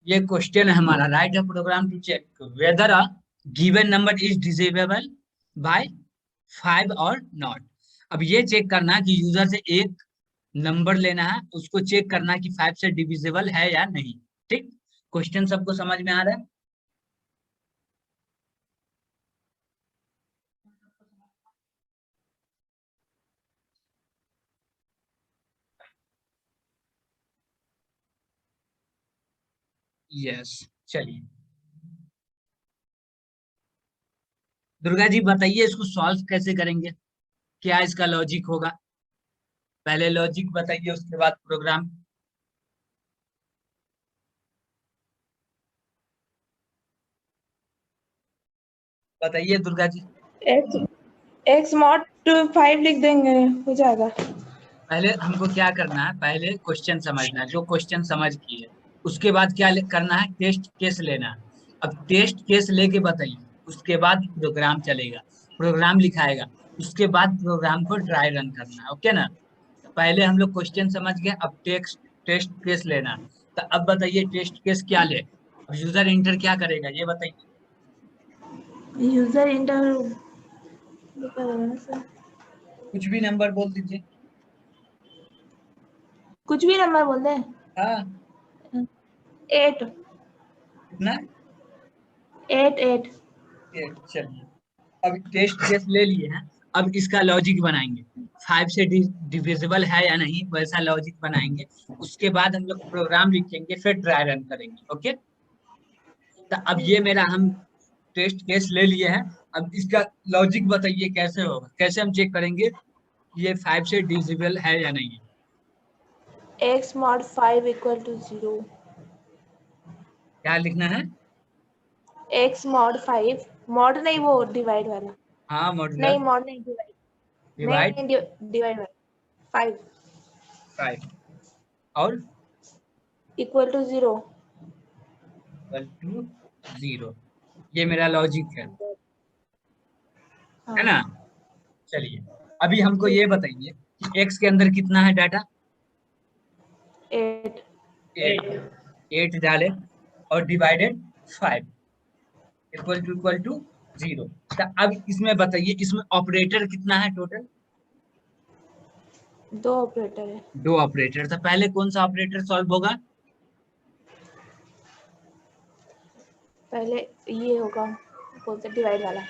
ये क्वेश्चन है हमारा, write a program to check whether a given number is divisible by 5 और not. अब ये चेक करना है कि यूजर से एक नंबर लेना है, उसको चेक करना है कि 5 से डिविजिबल है या नहीं। ठीक, क्वेश्चन सबको समझ में आ रहा है? यस, चलिए दुर्गा जी बताइए इसको सॉल्व कैसे करेंगे, क्या इसका लॉजिक होगा? पहले लॉजिक बताइए, उसके बाद प्रोग्राम। बताइए Durga ji. X x mod 5 लिख देंगे, हो जाएगा। पहले हमको क्या करना है, पहले क्वेश्चन समझना है, जो क्वेश्चन समझ किए उसके बाद क्या करना है, टेस्ट केस लेना है। अब टेस्ट केस लेके बताइए, उसके बाद प्रोग्राम चलेगा, प्रोग्राम लिखाएगा, उसके बाद प्रोग्राम को ट्राई रन करना है। ओके ना? तो पहले हम लोग क्वेश्चन समझ गए, अब टेक्स्ट टेस्ट केस लेना है। तो अब बताइए टेस्ट केस क्या ले, अब यूजर इंटर क्या करेगा ये बताइए। यूजर इंटर कुछ भी नंबर बोल दीजिए। कुछ भी नंबर बोल दें। हाँ, 8 कितना? 8 8। चलिए, अब टेस्ट केस ले लिए हैं, अब इसका लॉजिक बनाएंगे। 5 से डिविजिबल है या नहीं, वैसा लॉजिक बनाएंगे। उसके बाद हम लोग प्रोग्राम लिखेंगे, फिर ट्राई रन करेंगे। ओके, तो अब ये मेरा हम टेस्ट केस ले लिए हैं। अब इसका लॉजिक बताइए कैसे होगा, कैसे हम चेक करेंगे ये 5 से डिविजिबल है या नहीं। X mod 5 equal to 0। क्या लिखना है? एक्स मॉड 5, मॉड नहीं, वो डिवाइड वाला। हाँ, नहीं, मॉड्यूलर मॉड नहीं, डिवाइड। डिवाइड नहीं, डिवाइड वाला 5 5 और इक्वल टू 0। Equal to 0। ये मेरा लॉजिक है ना? हाँ, चलिए, अभी हमको ये ठीक। बताइए कि x के अंदर कितना है डाटा। 8 8। 8 डाले और डिवाइडेड 5 इक्वल टू 0। तो अब इसमें बताइए, इसमें ऑपरेटर कितना है टोटल? 2 ऑपरेटर है। 2 ऑपरेटर। तो पहले कौन सा ऑपरेटर सॉल्व होगा? पहले ये होगा, बोलते डिवाइड वाला।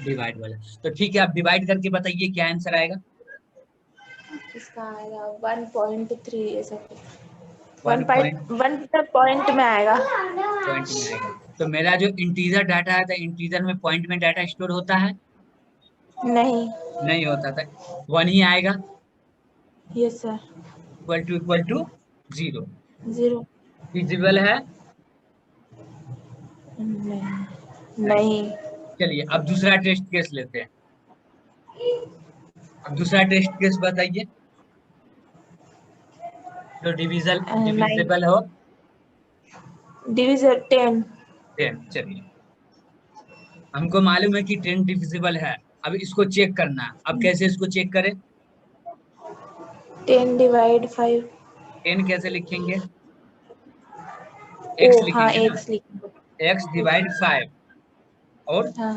डिवाइड वाला। तो ठीक है, आप डिवाइड करके बताइए क्या आंसर आएगा। इसका आएगा 1.3 ऐसा कुछ। 1 पॉइंट 1 तक पॉइंट में आएगा। पॉइंट में आएगा। तो मेरा जो इंटीजर डाटा है, तो इंटीजर में पॉइंट में डाटा स्टोर होता है? नहीं। नहीं होता था, 1 ही आएगा। Yes sir. Equal to 0। 0। Divisible है? नहीं। नहीं। नहीं। चलिए अब दूसरा टेस्ट केस लेते हैं। अब दूसरा टेस्ट केस बताइए, जो नहीं, डिविजिबल हो। डिविजन 10। 10। चलिए, हमको मालूम है कि 10 डिविजिबल है। अब इसको चेक करना है, अब कैसे इसको चेक करें? 10 डिवाइड 5। 10 कैसे लिखेंगे? ओ एक्स हाँ, लिखेंगे ना, एक्स लिख। एक्स डिवाइड 5 और हाँ,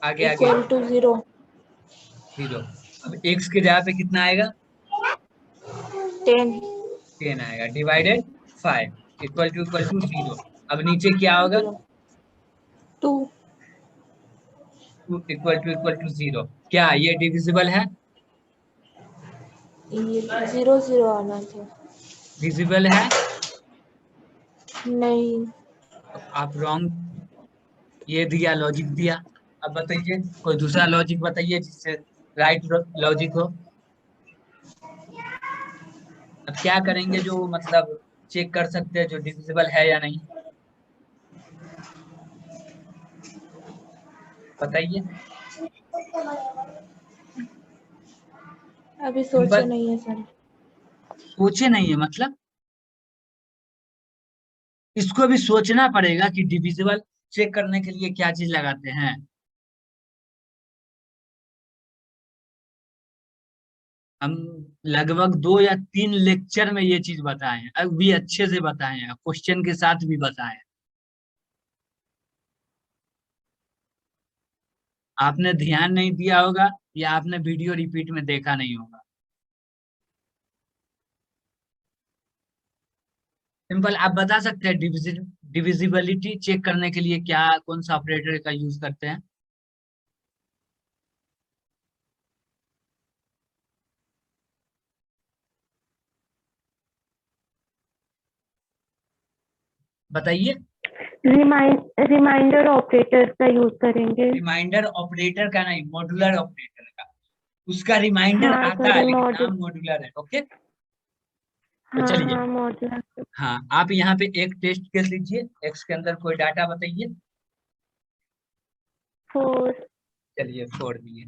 आगे आगे इक्वल टू 0। 0। अब एक्स के जगह पे कितना आएगा? 10। 10 आएगा डिवाइडेड 5 इक्वल टू 0। अब नीचे क्या होगा? 0 2। Equal to 0। क्या ये डिविजिबल है? ये 0 0 आना चाहिए। डिविजिबल है? नहीं। तो आप रॉन्ग, ये दिया लॉजिक दिया। अब बताइए कोई दूसरा लॉजिक बताइए जिससे राइट लॉजिक हो। अब क्या करेंगे जो मतलब चेक कर सकते हैं जो डिविजिबल है या नहीं, बताइए। अभी सोचे सिंपल। नहीं है सर। सोचे नहीं है मतलब? इसको भी सोचना पड़ेगा कि डिविजिबल चेक करने के लिए क्या चीज लगाते हैं। हम लगभग 2 या 3 लेक्चर में ये चीज बताए हैं, अब भी अच्छे से बताए हैं, क्वेश्चन के साथ भी बताए हैं। आपने ध्यान नहीं दिया होगा या आपने वीडियो रिपीट में देखा नहीं होगा। सिंपल आप बता सकते हैं डिविजिबिलिटी चेक करने के लिए क्या कौन सा ऑपरेटर का यूज करते हैं? बताइए। रिमाइंडर ऑपरेटर का यूज करेंगे। रिमाइंडर ऑपरेटर का नहीं, मॉड्यूलर ऑपरेटर का। उसका रिमाइंडर हाँ आता है सॉरी लेकिन मॉड्यूल। नाम मॉड्यूलर है। ओके, तो हाँ चलिए। हाँ मॉड्यूलर। हाँ, आप यहाँ पे एक टेस्ट केस लीजिए, एक्स के अंदर कोई डाटा बताइए। 4। चलिए 4 दिए।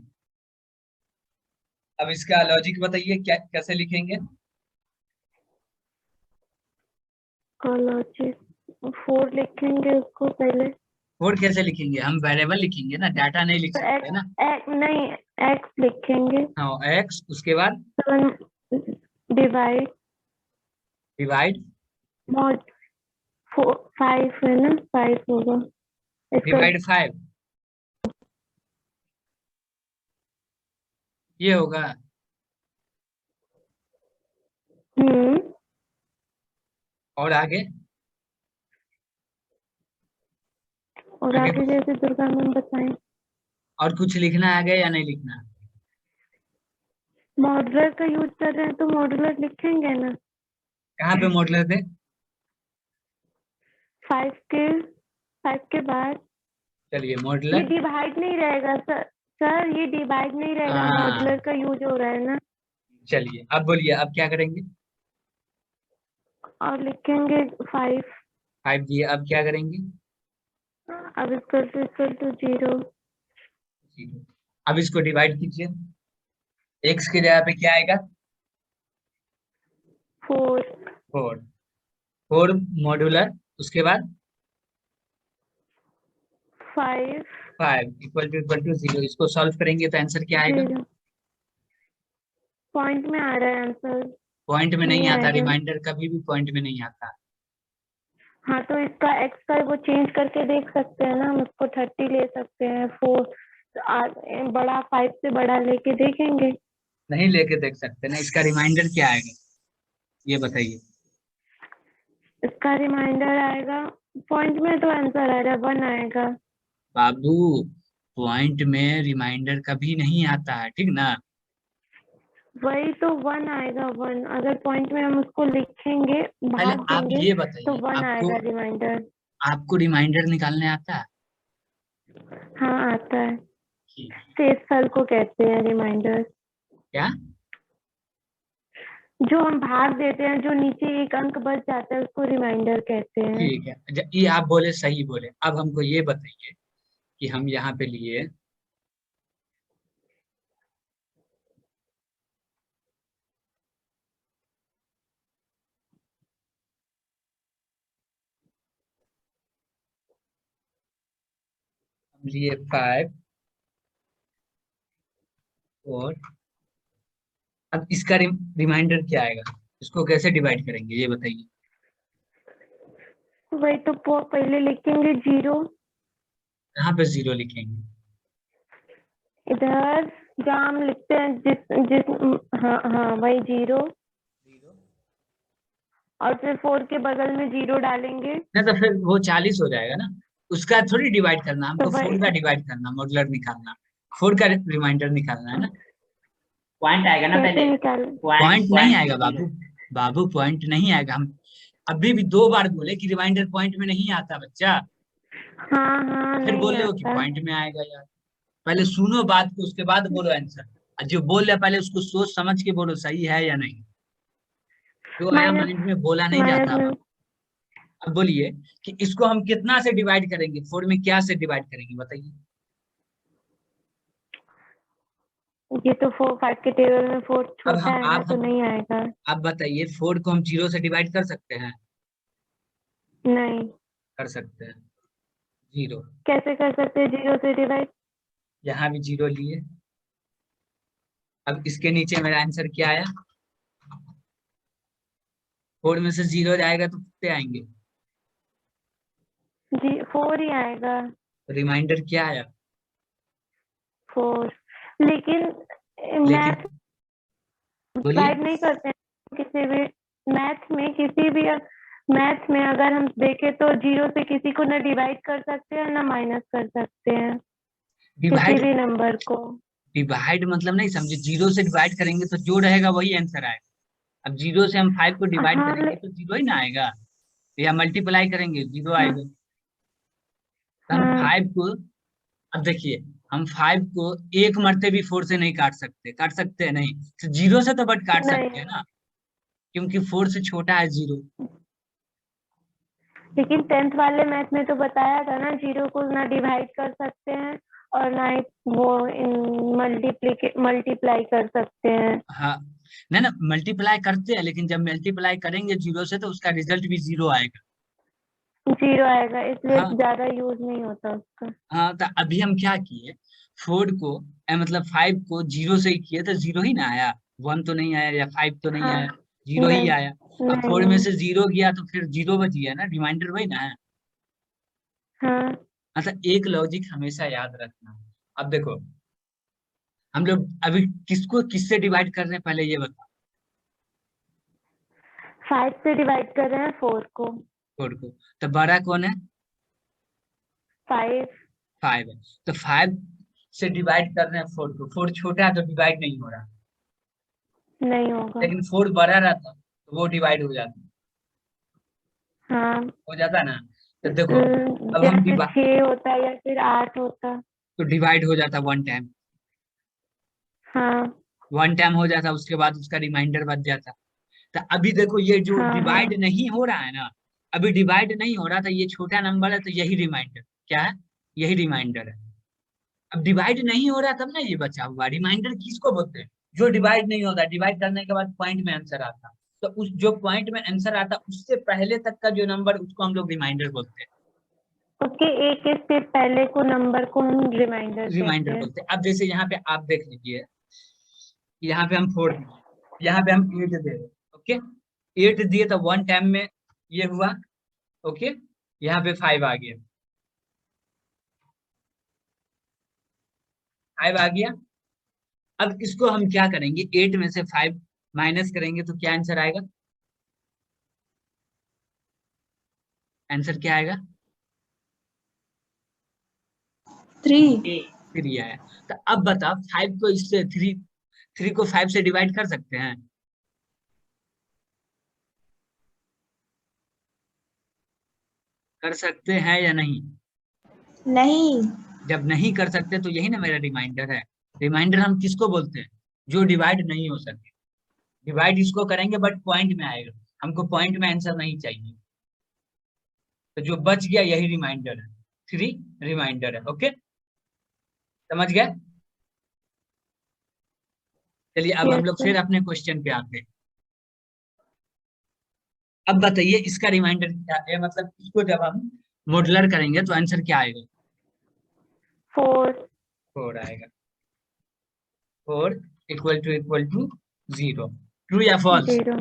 अब इसका लॉजिक बताइए, क्या कैसे लिखेंगे? लॉजिक 4 लिखेंगे उसको पहले। 4 कैसे लिखेंगे? हम वेरिएबल लिखेंगे ना, डाटा नहीं लिख तो सकते एक्स ना। नहीं एक्स लिखेंगे। हाँ, एक्स, उसके बाद 7 डिवाइड डिवाइड मॉड 5 है ना, 5 होगा इसका। डिवाइड 5 ये होगा। हम्म। और आगे? और आगे आगे जैसे दुर्गा मैम बताएं। और कुछ लिखना है आगे या नहीं लिखना? मॉडुलर का यूज कर रहे हैं तो मॉडुलर लिखेंगे ना। कहाँ पे मॉडलर थे? 5 के 5 के बाद चलिए ये मॉडलर। डिवाइड नहीं रहेगा सर। सर ये डिवाइड नहीं रहेगा, हाँ, मॉडुलर का यूज हो रहा है ना। चलिए अब बोलिए, अब क्या करेंगे? और लिखेंगे 5। 5 दिए, अब क्या करेंगे? अब इक्वल टू 0। 0। अब इसको डिवाइड कीजिए, एक्स की जगह पे क्या आएगा? 4 4। 4 मॉड्यूलर, उसके बाद 5 5 इक्वल टू 0। इसको सॉल्व करेंगे तो आंसर क्या आएगा? 0। पॉइंट में आ रहा है आंसर। पॉइंट में नहीं नहीं आता, आएगा। रिमाइंडर कभी भी पॉइंट में नहीं आता। हाँ तो इसका एक्स का वो चेंज करके देख सकते हैं ना, हम उसको 30 ले सकते हैं। 4 बड़ा 5 से बड़ा लेके देखेंगे। नहीं लेके देख सकते ना, इसका रिमाइंडर क्या आएगा ये बताइए। इसका रिमाइंडर आएगा, पॉइंट में तो आंसर आ रहा है 1 आएगा। बाबू, पॉइंट में रिमाइंडर कभी नहीं आता है, ठीक ना? वही तो 1 आएगा 1, अगर पॉइंट में हम उसको लिखेंगे पहले भाग आप देंगे ये तो बताइए, 1 आपको आएगा रिमाइंडर। आपको रिमाइंडर निकालने आता है? हाँ आता है। ठीक। शेषफल को कहते हैं रिमाइंडर। क्या? जो हम भाग देते हैं, जो नीचे एक अंक बच जाता है उसको रिमाइंडर कहते हैं। ठीक है, ये आप बोले, सही बोले। अब हमको ये बताइए कि हम यहाँ पे लिए हम लिए 5 और अब इसका रिमाइंडर क्या आएगा? इसको कैसे डिवाइड करेंगे ये बताइए। वही तो पहले लिखेंगे 0 कहाँ पे 0 लिखेंगे? इधर, जहाँ हम लिखते हैं जिस जिस हाँ हाँ वही 0। 0 और फिर 4 के बगल में 0 डालेंगे। ना, तो फिर वो 40 हो जाएगा ना। उसका थोड़ी डिवाइड करना, तो हमको 4 वही का डिवाइड करना, मॉडुलर निकालना, 4 का रिमाइंडर निकालना है ना। पॉइंट आएगा ना कैसे पहले। निकाल। पॉइंट नहीं पॉइंट आएगा बाबू। बाबू पॉइंट नहीं आएगा। हम अभी भी 2 बार बोले कि रिमाइंडर पॉइंट में नहीं आता बच्चा, हाँ हाँ फिर नहीं बोल रहे हो कि आता। पॉइंट में आएगा यार। पहले सुनो बात को, उसके बाद बोलो आंसर। और जो बोल रहे पहले उसको सोच समझ के बोलो, सही है या नहीं। जो आया माइनस माइंड में बोला नहीं माइनस जाता में। बाबू। अब बोलिए कि इसको हम कितना से डिवाइड करेंगे, 4 में क्या से डिवाइड करेंगे बताइए। ये तो 4 5 के टेबल में 4 अब छोटा हम है ना, तो नहीं आएगा। आप बताइए, 4 को हम 0 से डिवाइड कर सकते हैं? नहीं। कर सकते हैं। 0, कैसे कर सकते हैं 0 से डिवाइड। यहाँ भी 0 लिए, अब इसके नीचे मेरा आंसर क्या आया? 4 में से 0 जाएगा तो कितने आएंगे? जी 4 ही आएगा। रिमाइंडर क्या आया? 4। लेकिन मैथ लेकिन बोलिए। डिवाइड नहीं करते हैं किसी भी मैथ में अगर हम देखें तो 0 से किसी को ना डिवाइड कर सकते हैं ना माइनस कर सकते हैं किसी डिवाइड भी नंबर को। डिवाइड मतलब नहीं समझे, 0 से डिवाइड करेंगे तो जो रहेगा वही आंसर आएगा। अब 0 से हम 5 को डिवाइड हाँ करेंगे तो 0 ही ना आएगा, या मल्टीप्लाई करेंगे 0 हाँ आएगा। तो हम हाँ 5 को, अब देखिए, हम 5 को एक मरते भी 4 से नहीं काट सकते, काट सकते हैं नहीं, तो 0 से तो बट काट सकते नहीं। हैं ना, क्योंकि 4 से छोटा है 0। लेकिन 10th वाले मैथ में तो बताया था ना 0 को ना डिवाइड कर सकते हैं और ना ही वो मल्टीप्लाई कर सकते हैं। हाँ, नहीं ना, मल्टीप्लाई करते हैं, लेकिन जब मल्टीप्लाई करेंगे 0 से तो उसका रिजल्ट भी 0 आएगा। 0 आएगा इसलिए हाँ ज्यादा यूज नहीं होता उसका। हाँ, तो अभी हम क्या किए, 4 को मतलब 5 को 0 से ही किए तो 0 ही ना आया, 1 तो नहीं आया, या 5 तो नहीं हाँ आया, 0 ही नहीं आया। अब नहीं 4 में नहीं। से 0 गया तो फिर 0 बच गया ना, रिमाइंडर वही ना है। हाँ मतलब एक लॉजिक हमेशा याद रखना। अब देखो, हम लोग अभी किसको किससे डिवाइड कर रहे हैं, पहले ये बताओ। 5 से डिवाइड कर रहे हैं 4 को। 4 को, तो बड़ा कौन है? 5 5 है, तो 5 से डिवाइड कर रहे हैं 4 को, 4 छोटा है तो डिवाइड नहीं हो रहा, नहीं होगा। लेकिन 4 बड़ा रहता तो वो डिवाइड हाँ हो जाता ना। तो देखो, अब हम जैसे 6 होता है या फिर 8 होता। तो डिवाइड हो जाता वन टाइम, हाँ वन टाइम हो जाता, उसके बाद उसका रिमाइंडर बच जाता। तो अभी देखो, ये जो हाँ डिवाइड हाँ नहीं हो रहा है ना, अभी डिवाइड नहीं हो रहा था, ये छोटा नंबर है तो यही रिमाइंडर क्या है, यही रिमाइंडर है। अब डिवाइड नहीं हो रहा तब ना ये बचा हुआ रिमाइंडर किसको बोलते हैं? जो डिवाइड नहीं होता, डिवाइड करने के बाद पॉइंट में आंसर आता, तो उस जो पॉइंट में आंसर आता उससे पहले तक का जो नंबर, उसको हम लोग रिमाइंडर बोलते हैं। उसके एक स्टेप पहले को नंबर को हम रिमाइंडर कहते रिमाइंडर हैं। बोलते हैं। अब जैसे यहाँ पे आप देख लीजिए, यहाँ पे हम 4 दिए, यहाँ पे हम 8 दे रहे, ओके, 8 दिए तो वन टाइम में ये हुआ, ओके, यहाँ पे 5 आ गया, 5 आ गया। अब इसको हम क्या करेंगे, 8 में से 5 माइनस करेंगे तो क्या आंसर आएगा? आंसर क्या आएगा? 3। 3 आया। तो अब बता, 5 को इससे 3 को 5 से डिवाइड कर सकते हैं? कर सकते हैं या नहीं? नहीं। जब नहीं कर सकते तो यही ना मेरा रिमाइंडर है। रिमाइंडर हम किसको बोलते हैं? जो डिवाइड नहीं हो सके। डिवाइड इसको करेंगे बट पॉइंट में आएगा, हमको पॉइंट में आंसर नहीं चाहिए, तो जो बच गया यही रिमाइंडर है, 3 रिमाइंडर है। ओके, समझ गए? चलिए अब हम यस लोग सर। फिर अपने क्वेश्चन पे आते हैं। अब बताइए इसका रिमाइंडर क्या है, मतलब इसको जब हम मॉडुलर करेंगे तो आंसर क्या आएगा? 4 4 आएगा। 4 इक्वल टू 0। ट्रू या फॉल्स? 0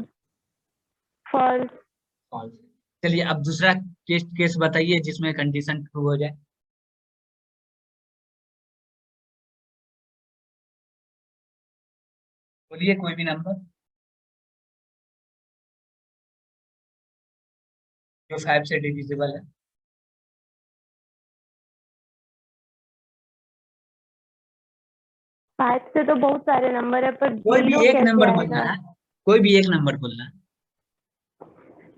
फॉल्स। फॉल्स। चलिए अब दूसरा केस बताइए जिसमें कंडीशन ट्रू हो जाए। बोलिए कोई भी नंबर जो 5 से डिविजिबल है। 5 से तो बहुत सारे नंबर है पर कोई भी 0 एक कैसे नंबर बोलना आएगा। है, कोई भी एक नंबर बोलना है।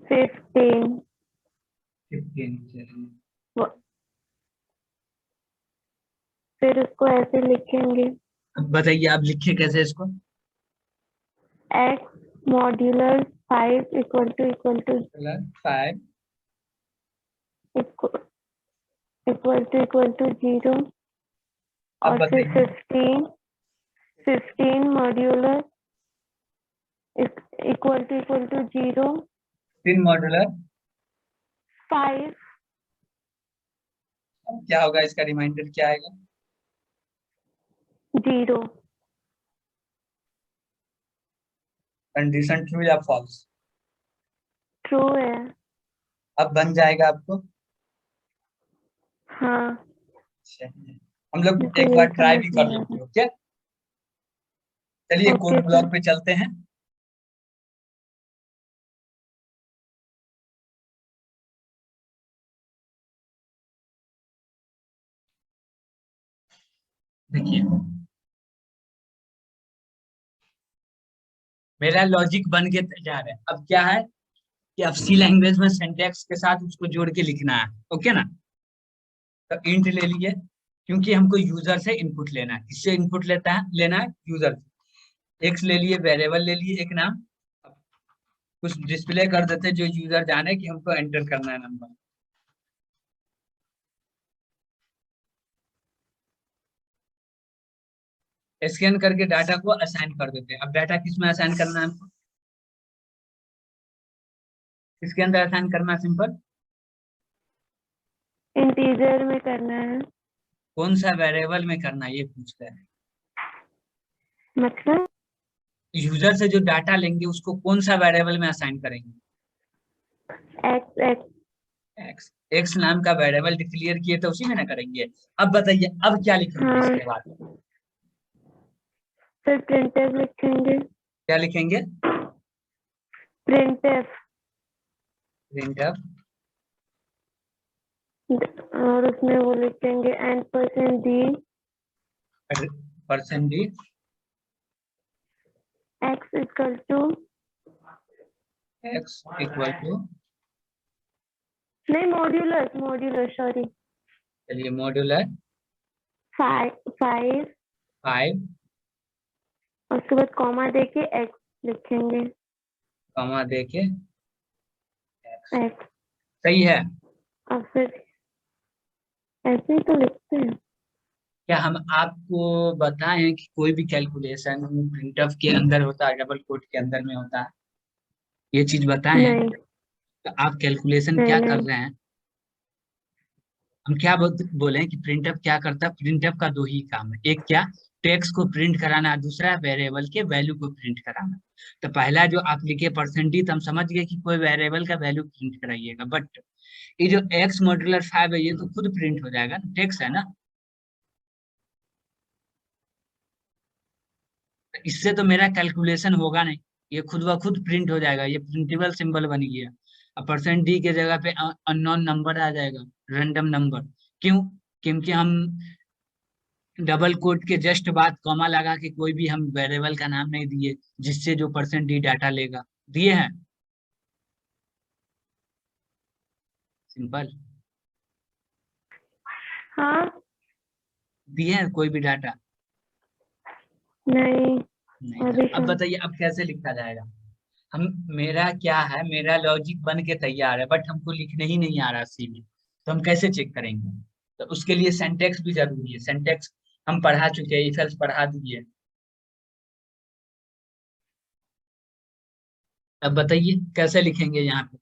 15 15, चलिए। वो- फिर उसको ऐसे लिखेंगे अब बताइए आप लिखिए कैसे इसको। x modular 5 equal to 5 equal to 0 अब और फिर बताइए 15 मॉड्यूलर इक्वल टू 0 3 मॉड्यूलर। 5 अब क्या होगा, इसका रिमाइंडर क्या आएगा? 0 कंडीशन ट्रू या फॉल्स? ट्रू है। अब बन जाएगा आपको। हाँ, अच्छा, हम लोग मेरे को एक यही बार ट्राई समझ भी कर नहीं आ लेते रहा। हो क्या? चलिए ओके कोड ब्लॉक सर। पे चलते हैं। देखिए मेरा लॉजिक बन के तैयार है। अब क्या है कि अब सी लैंग्वेज में सिंटैक्स के साथ उसको जोड़ के लिखना है। ओके ना? तो इंट ले लिए, क्योंकि हमको यूजर से इनपुट लेना है। किससे इनपुट लेना है? यूजर से। एक्स ले लिए, वेरिएबल ले लिए एक नाम। अब कुछ डिस्प्ले कर देते जो यूजर जाने कि हमको एंटर करना है नंबर। स्कैन करके डाटा को असाइन कर देते हैं। अब डाटा किस में असाइन करना है हमको? किसके अंदर असाइन करना है? सिंपल। इंटीजर में करना है। कौन सा वेरिएबल में करना है ये पूछ रहे हैं। मतलब यूजर से जो डाटा लेंगे उसको कौन सा वेरिएबल में असाइन करेंगे? X x. एक्स। एक्स नाम का वेरिएबल डिक्लेयर किए तो उसी में ना करेंगे। अब बताइए अब क्या लिखेंगे हाँ इसके बाद? सर, प्रिंटफ लिखेंगे। क्या लिखेंगे? प्रिंटफ। प्रिंटफ। और उसमें वो लिखेंगे %d percent d x equal to, x equal to, नहीं मॉड्यूलर मॉड्यूलर सॉरी, चलिए मॉड्यूलर 5 5, उसके बाद कॉमा देके x लिखेंगे। कॉमा देके x। सही है। और फिर ऐसे ही तो लिखते हैं। क्या हम आपको बताएं कि कोई भी कैलकुलेशन प्रिंटफ के अंदर होता है, डबल कोट के अंदर में होता है? ये चीज बताएं। नहीं तो आप कैलकुलेशन नहीं क्या कर नहीं। रहे हैं? हम क्या बोले कि प्रिंटफ क्या करता है? प्रिंटफ का दो ही काम है। एक क्या? टेक्स्ट को प्रिंट कराना, दूसरा वेरिएबल के वैल्यू को प्रिंट कराना। तो पहला जो आप लिखे %d, तो हम समझ गए कि कोई वेरिएबल का वैल्यू प्रिंट कराइएगा। बट ये जो x मॉड्यूलर 5 है ये तो खुद प्रिंट हो जाएगा, टेक्स्ट है ना। तो इससे तो मेरा कैलकुलेशन होगा नहीं, ये खुद ब खुद प्रिंट हो जाएगा। ये प्रिंटेबल सिंबल बन गया। अब %d के जगह पे अननोन नंबर आ जाएगा, रैंडम नंबर। क्यों? क्योंकि हम डबल कोट के जस्ट बाद कॉमा लगा के कोई भी हम वेरिएबल का नाम नहीं दिए जिससे जो %d डाटा लेगा। दिए हैं? सिंपल। हाँ। दिए हैं कोई भी डाटा? नहीं नहीं था। अभी अब कहाँ। बताइए अब कैसे लिखा जाएगा? हम मेरा क्या है, मेरा लॉजिक बन के तैयार है बट हमको लिखने ही नहीं आ रहा सी में। तो हम कैसे चेक करेंगे? तो उसके लिए सिंटैक्स भी जरूरी है। सिंटैक्स हम पढ़ा चुके हैं, इफ एल्स पढ़ा दिए। अब बताइए कैसे लिखेंगे यहाँ पे?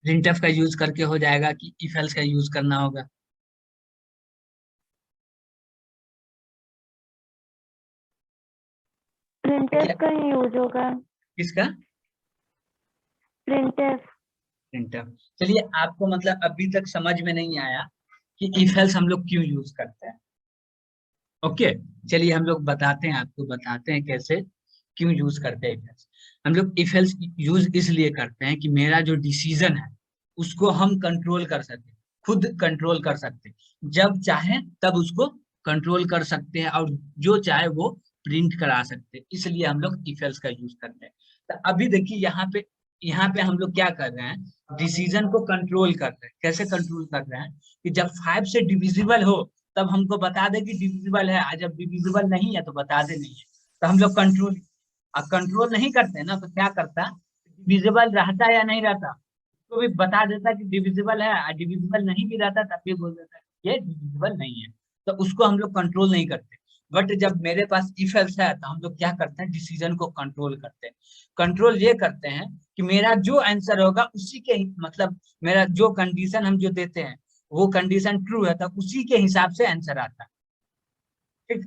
प्रिंटफ का यूज करके हो जाएगा कि इफ एल्स का यूज करना होगा? प्रिंटफ का ही यूज होगा। किसका? प्रिंटफ। प्रिंटफ। चलिए आपको मतलब अभी तक समझ में नहीं आया कि इफ एल्स हम लोग क्यों यूज करते हैं। ओके, चलिए हम लोग बताते हैं, आपको बताते हैं कैसे क्यों यूज करते हैं इफ एल्स। हम लोग इफ एल्स यूज इसलिए करते हैं कि मेरा जो डिसीजन है उसको हम कंट्रोल कर सके, खुद कंट्रोल कर सकते, जब चाहे तब उसको कंट्रोल कर सकते हैं और जो चाहे वो प्रिंट करा सकते। इसलिए हम लोग इफ एल्स का यूज करते हैं। तो अभी देखिए यहाँ पे हम लोग क्या कर रहे हैं? डिसीजन को कंट्रोल कर रहे हैं। कैसे कंट्रोल कर रहे हैं? कि जब 5 से डिविजिबल हो तब हमको बता दे कि डिविजिबल है, और जब डिविजिबल नहीं है तो बता दे नहीं है। तो हम लोग कंट्रोल, अब कंट्रोल नहीं करते ना तो क्या करता? डिविजिबल रहता या नहीं रहता तो भी बता देता कि डिविजिबल है, और डिविजिबल नहीं भी रहता तब भी बोल देता है ये डिविजिबल नहीं है। तो उसको हम लोग कंट्रोल नहीं करते। बट जब मेरे पास इफ एल्स है तो हम लोग क्या करते हैं? डिसीजन को कंट्रोल करते हैं। कंट्रोल ये करते हैं कि मेरा जो आंसर होगा उसी के मतलब मेरा जो कंडीशन हम जो देते हैं वो कंडीशन ट्रू है तो उसी के हिसाब से आंसर आता है। ठीक।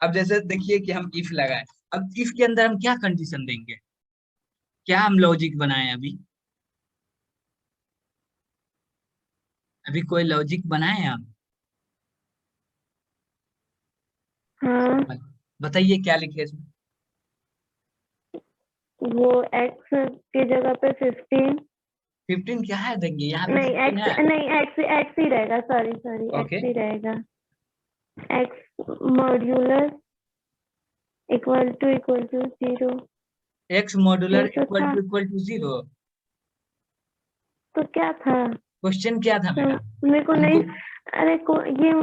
अब जैसे देखिए कि हम इफ लगाए अब इफ के अंदर हम क्या कंडीशन देंगे, क्या हम लॉजिक बनाए अभी कोई लॉजिक बनाए हम? हाँ बताइए क्या लिखे इसमें। वो एक्स की जगह पे 15, 15 क्या है देंगे, यहाँ पे नहीं 15 है। एक्स नहीं, एक्स ही रहेगा, सॉरी ओके एक्स ही रहेगा। X modular equal to 0, x modular ये तो था। Equal to 0। तो क्या था? क्वेश्चन क्या था मेरा? मेरे को नहीं, हमको अरे ये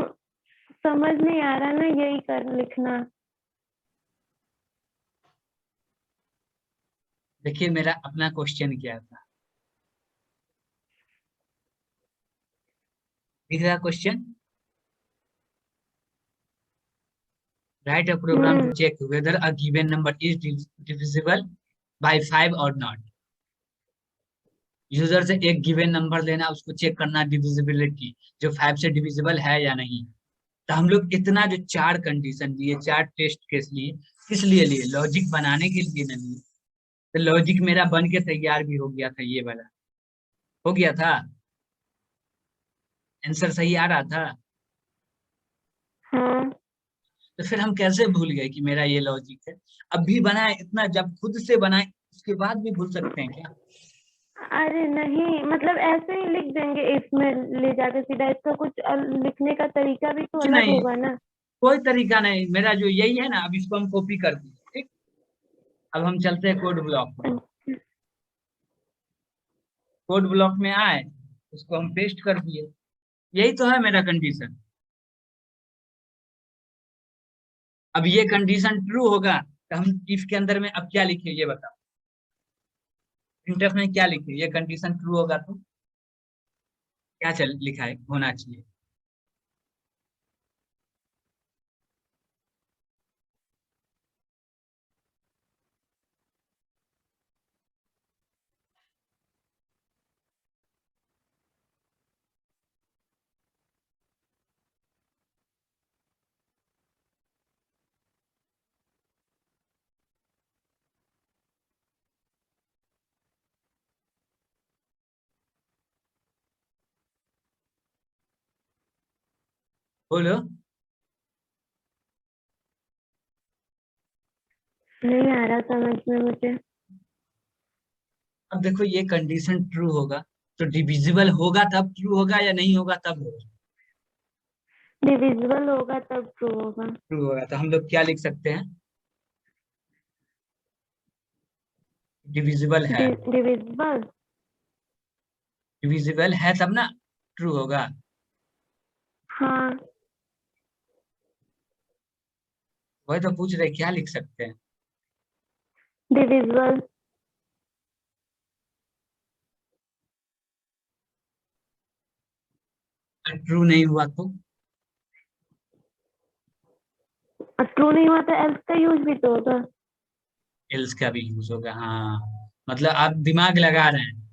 समझ नहीं आ रहा ना, यही कर लिखना। देखिए मेरा अपना क्वेश्चन क्या था, दिख रहा question? Write a program to check whether a given number is divisible by 5 और नॉट। यूजर से एक गिवन नंबर लेना, उसको चेक करना डिविजिबिलिटी, जो 5 से डिविजिबल है या नहीं। तो हम लोग इतना जो 4 कंडीशन लिए, 4 टेस्ट केस लिए, किस लिए लिए? लॉजिक बनाने के लिए नहीं लिए। तो लॉजिक मेरा बन के तैयार भी हो गया था, ये वाला हो गया था, आंसर सही आ रहा था। हाँ तो फिर हम कैसे भूल गए कि मेरा ये लॉजिक है? अब भी बनाए इतना, जब खुद से बनाए उसके बाद भी भूल सकते हैं क्या? अरे नहीं, मतलब ऐसे ही लिख देंगे इसमें ले जाके सीधा, इसका कुछ लिखने का तरीका भी तो कुछ अलग नहीं, होगा ना। कोई तरीका नहीं, मेरा जो यही है ना, अब इसको हम कॉपी कर दिए, ठीक। अब हम चलते हैं कोड ब्लॉक में। कोड ब्लॉक में आए, उसको हम पेस्ट कर दिए। यही तो है मेरा कंडीशन। अब ये कंडीशन ट्रू होगा तो हम इफ के अंदर में अब क्या लिखे ये बताओ, प्रिंटफ में क्या लिखे? ये कंडीशन ट्रू होगा तो क्या चल लिखा है होना चाहिए? बोलो। नहीं आ रहा समझ में मुझे। अब देखो ये कंडीशन ट्रू होगा तो डिविजिबल होगा तब ट्रू होगा, या नहीं होगा तब होगा? डिविजिबल होगा तब ट्रू होगा। ट्रू होगा तो हम लोग क्या लिख सकते हैं? डिविजिबल है। डिविजिबल। डिविजिबल है तब ना ट्रू होगा। हाँ वही तो पूछ रहे क्या लिख सकते हैं। डिविजिबल। ट्रू नहीं हुआ तो? ट्रू नहीं हुआ तो एल्स का यूज भी तो होगा। एल्स का भी यूज होगा, हाँ। मतलब आप दिमाग लगा रहे हैं।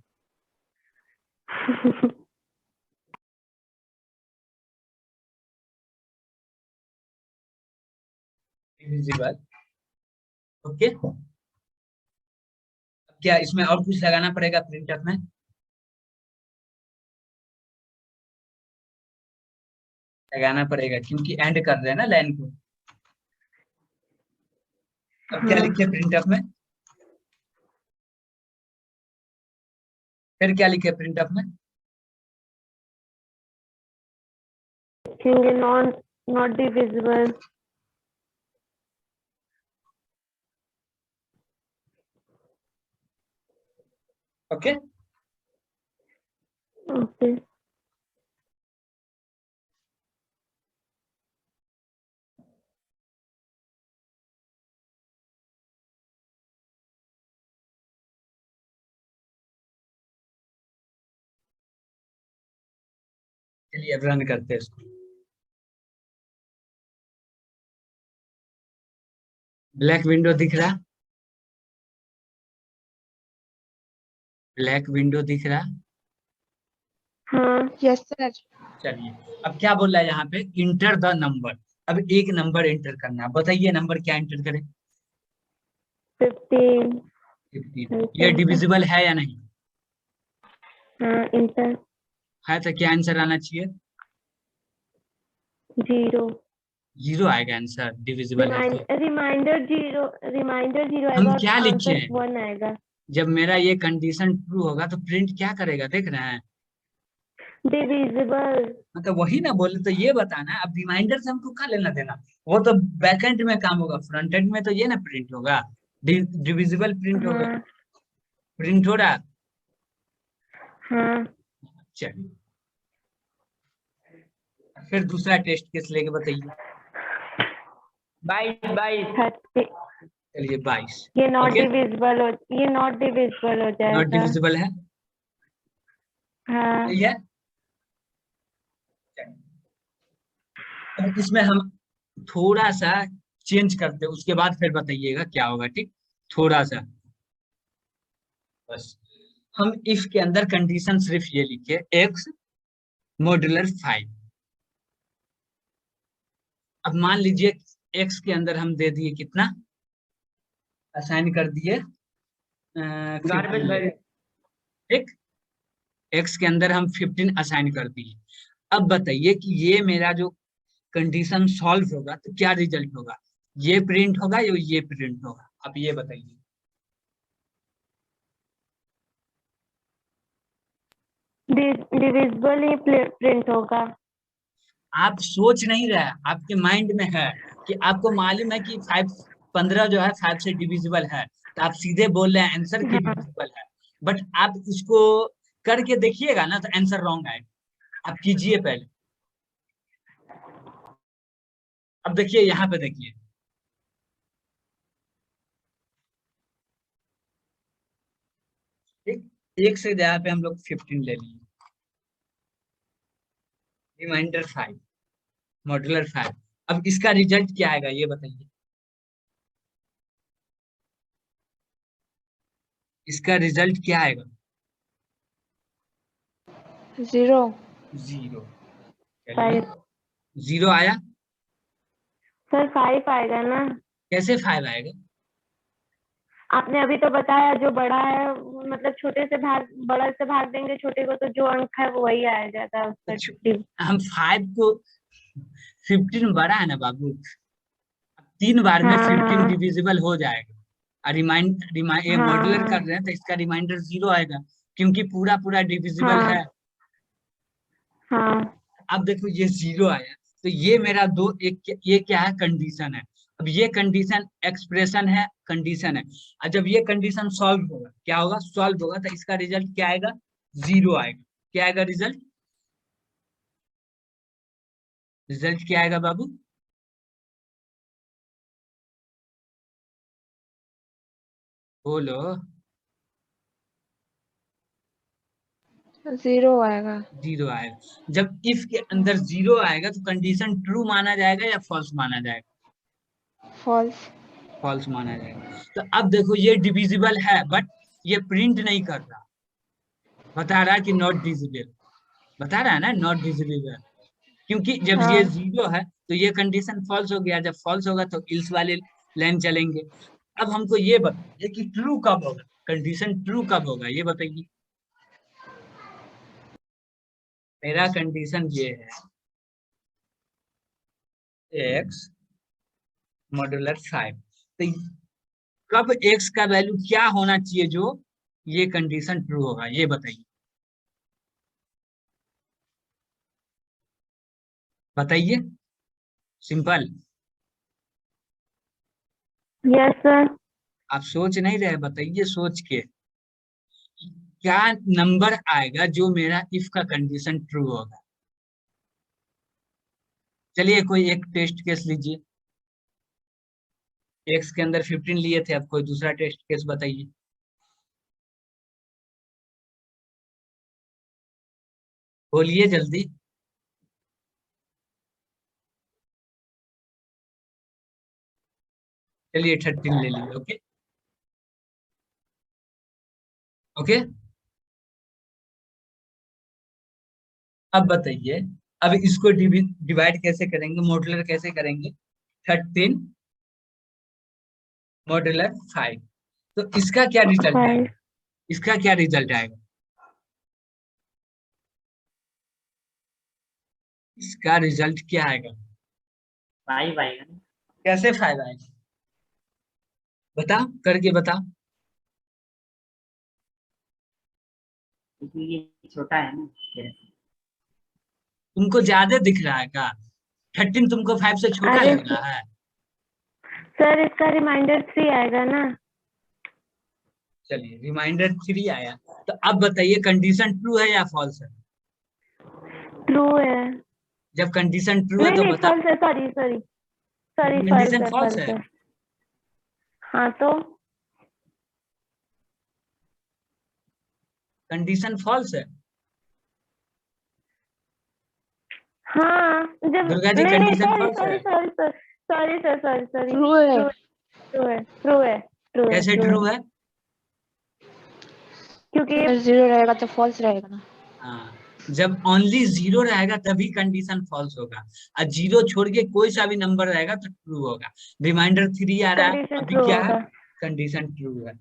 Divisible, okay. अब क्या इसमें और कुछ लगाना पड़ेगा प्रिंटफ में? लगाना पड़ेगा क्योंकि एंड कर रहे हैं ना लाइन को। अब क्या हाँ लिखे प्रिंटफ में? फिर क्या लिखे प्रिंटफ में? लिखेंगे नॉट डिविजिबल। ओके। ओके। चलिए अब रन करते हैं इसको। ब्लैक विंडो दिख रहा? ब्लैक विंडो दिख रहा? हाँ यस सर। चलिए अब क्या बोल रहा है यहाँ पे, इंटर द नंबर। अब एक नंबर एंटर करना है, बताइए नंबर क्या एंटर करें? 15। 15। ये डिविजिबल है या नहीं? हाँ, इंटर है तो क्या आंसर आना चाहिए? 0। 0 आएगा आंसर, डिविजिबल है तो। रिमाइंडर 0 आएगा हम और क्या लिखे आंसर हैं? 1 आएगा। जब मेरा ये कंडीशन ट्रू होगा तो प्रिंट क्या करेगा, देख रहे हैं? डिविजिबल। मतलब वही ना बोले, तो ये बताना। अब रिमाइंडर से हमको क्या लेना देना? वो तो बैकएंड में काम होगा, फ्रंट एंड में तो ये ना प्रिंट होगा। डिविजिबल प्रिंट होगा। हाँ प्रिंट हो रहा। हाँ। चलिए, फिर दूसरा टेस्ट केस लेके बताइए। 22 30। चलिए 22। ये नॉट ओके, डिविजिबल हो नॉट जाएगा। डिविजिबल है। हाँ। सही है। अब इसमें हम थोड़ा सा चेंज करते हैं, उसके बाद फिर बताइएगा क्या होगा, ठीक? थोड़ा सा बस। हम इफ के अंदर कंडीशन सिर्फ ये लिखे, x मॉड्यूलर 5। अब मान लीजिए x के अंदर हम दे दिए कितना, असाइन कर दिए गार्बेज 15, ठीक? x के अंदर हम 15 असाइन कर दिए। अब बताइए कि ये मेरा जो कंडीशन सॉल्व होगा तो क्या रिजल्ट होगा? ये प्रिंट होगा या ये प्रिंट होगा? आप ये बताइए। डिविजिबल ही प्रिंट होगा। आप सोच नहीं रहे, आपके माइंड में है कि आपको मालूम है कि 15 जो है 5 से डिविजिबल है, तो आप सीधे बोल रहे हैं आंसर की हाँ डिविजिबल है। बट आप इसको करके देखिएगा ना तो आंसर रॉन्ग आएगा। आप कीजिए पहले। अब देखिए, यहाँ पे देखिए, ठीक? एक से जगह पे हम लोग 15 ले लिए। Reminder 5, modular 5। अब इसका रिजल्ट क्या आएगा ये बताइए। इसका रिजल्ट क्या आएगा? 0। 0। चलिए, 5। 0 आया। सर 5 आएगा ना? कैसे 5 आएगा? आपने अभी तो बताया जो बड़ा है मतलब छोटे से भाग बड़ा से भाग देंगे छोटे को तो जो अंक है वो वही आ जाता है उसका। हम 5 को 15 बड़ा है ना बाबू, 3 बार में हाँ 15 हाँ डिविजिबल हो जाएगा। और ये मॉड्यूलर कर हाँ रहे हैं तो इसका रिमाइंडर 0 आएगा, क्योंकि पूरा पूरा डिविजिबल हाँ है। हाँ अब देखो ये 0 आया, तो ये मेरा ये क्या है, कंडीशन है। अब ये कंडीशन एक्सप्रेशन है, कंडीशन है। और जब ये कंडीशन सॉल्व होगा, क्या होगा? सॉल्व होगा तो इसका रिजल्ट क्या आएगा? 0 आएगा। क्या आएगा रिजल्ट? रिजल्ट क्या आएगा बाबू? बोलो। 0 आएगा। 0 आएगा। जब इफ के अंदर 0 आएगा तो कंडीशन ट्रू माना जाएगा या फॉल्स माना जाएगा? फॉल्स। फॉल्स माना जाएगा। तो अब देखो ये डिविजिबल है बट ये प्रिंट नहीं कर रहा, बता रहा है कि नॉट डिविजिबल, बता रहा है ना नॉट डिविजिबल। क्योंकि जब हाँ ये 0 है तो ये कंडीशन फॉल्स हो गया, जब फॉल्स होगा तो इल्स वाले लाइन चलेंगे। अब हमको ये बताइए कि ट्रू कब होगा, कंडीशन ट्रू कब होगा ये बताइए। मेरा कंडीशन ये है, x मॉड्यूलर 5। तो कब x का वैल्यू क्या होना चाहिए जो ये कंडीशन ट्रू होगा ये बताइए। बताइए, सिंपल। Yes sir. आप सोच नहीं रहे, बताइए सोच के। क्या नंबर आएगा जो मेरा इफ का कंडीशन ट्रू होगा? चलिए कोई एक टेस्ट केस लीजिए। एक्स के अंदर 15 लिए थे, अब कोई दूसरा टेस्ट केस बताइए। बोलिए जल्दी। चलिए 13 ले लिए। Okay okay. अब बताइए, अब इसको डिवाइड कैसे करेंगे, मॉड्यूलर कैसे करेंगे? 13 मॉड्यूलर 5। तो इसका क्या रिजल्ट फाइव। आएगा? इसका क्या रिजल्ट आएगा? इसका रिजल्ट क्या आएगा? 5 आएगा ना, कैसे 5 आएगा? बता, करके बता। क्योंकि ये छोटा है ना। तुमको ज्यादा दिख रहा है क्या? 13 तुमको 5 से छोटा अरे लग रहा है? सर इसका रिमाइंडर 3 आएगा ना। चलिए, रिमाइंडर 3 आया। तो अब बताइए कंडीशन ट्रू है या फॉल्स है? ट्रू है। जब कंडीशन ट्रू है नहीं तो नहीं बता। फॉल्स है, sorry sorry sorry false condition है, फॉल्स फॉल्स है। है। हाँ तो कंडीशन फॉल्स है। हाँ जब दुर्गा जी नहीं नहीं कंडीशन सॉरी फॉल्स सॉरी है। Sorry sorry sir sorry sorry true है। ट्रू है ट्रू है ट्रू है कैसे ट्रू है? क्योंकि अगर 0 रहेगा तो फॉल्स रहेगा ना। हाँ, जब ओनली 0 रहेगा तभी कंडीशन फॉल्स होगा, और 0 छोड़ के कोई सा भी नंबर रहेगा तो ट्रू होगा। रिमाइंडर 3 आ रहा है, कंडीशन अभी ट्रू क्या है? होगा। कंडीशन ट्रू है।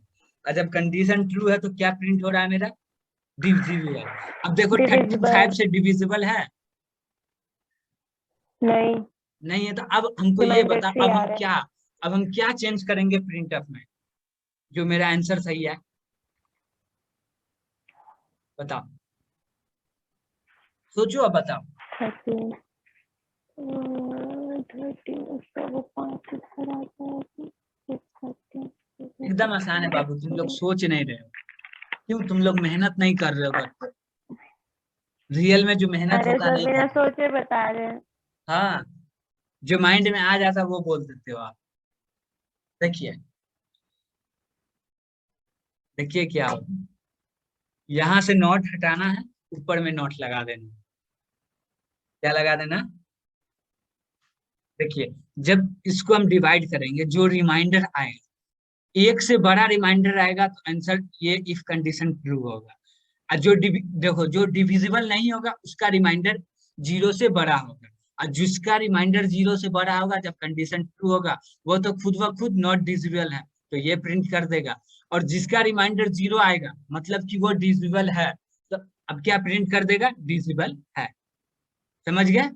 और जब कंडीशन ट्रू है तो क्या प्रिंट हो रहा है मेरा? डिविजिबल। अब देखो 13 5 डिविजिबल से डिविजिबल है? नहीं। नहीं है। तो अब हमको ये रिमाइंडर बता, 3 आ रहा है। अब हम क्या चेंज करेंगे प्रिंटफ में, जो मेरा आंसर सही है? बताओ, सोचो, अब बताओ। 13 13 उसका वो 5 ऊपर आता है तो 13 एकदम आसान है बाबू, तुम लोग सोच नहीं रहे हो। क्यों तुम लोग मेहनत नहीं कर रहे हो? बट रियल में जो मेहनत अरे होता सर नहीं बिना करते। सोचे बता रहे हैं। हाँ, जो माइंड में आ जाता वो बोल देते हो आप। देखिए, देखिए क्या होगा। यहाँ से नॉट हटाना है, ऊपर में नॉट लगा देना। क्या लगा देना? देखिए, जब इसको हम डिवाइड करेंगे, जो रिमाइंडर आएगा, एक से बड़ा रिमाइंडर आएगा तो आंसर ये इफ कंडीशन ट्रू होगा। और देखो, जो डिविजिबल नहीं होगा उसका रिमाइंडर 0 से बड़ा होगा। और जिसका रिमाइंडर 0 से बड़ा होगा, जब कंडीशन ट्रू होगा, वो तो खुद ब खुद नॉट डिविजिबल है, तो ये प्रिंट कर देगा। और जिसका रिमाइंडर 0 आएगा, मतलब कि वो डिविजिबल है, तो अब क्या प्रिंट कर देगा? डिविजिबल है। समझ गए?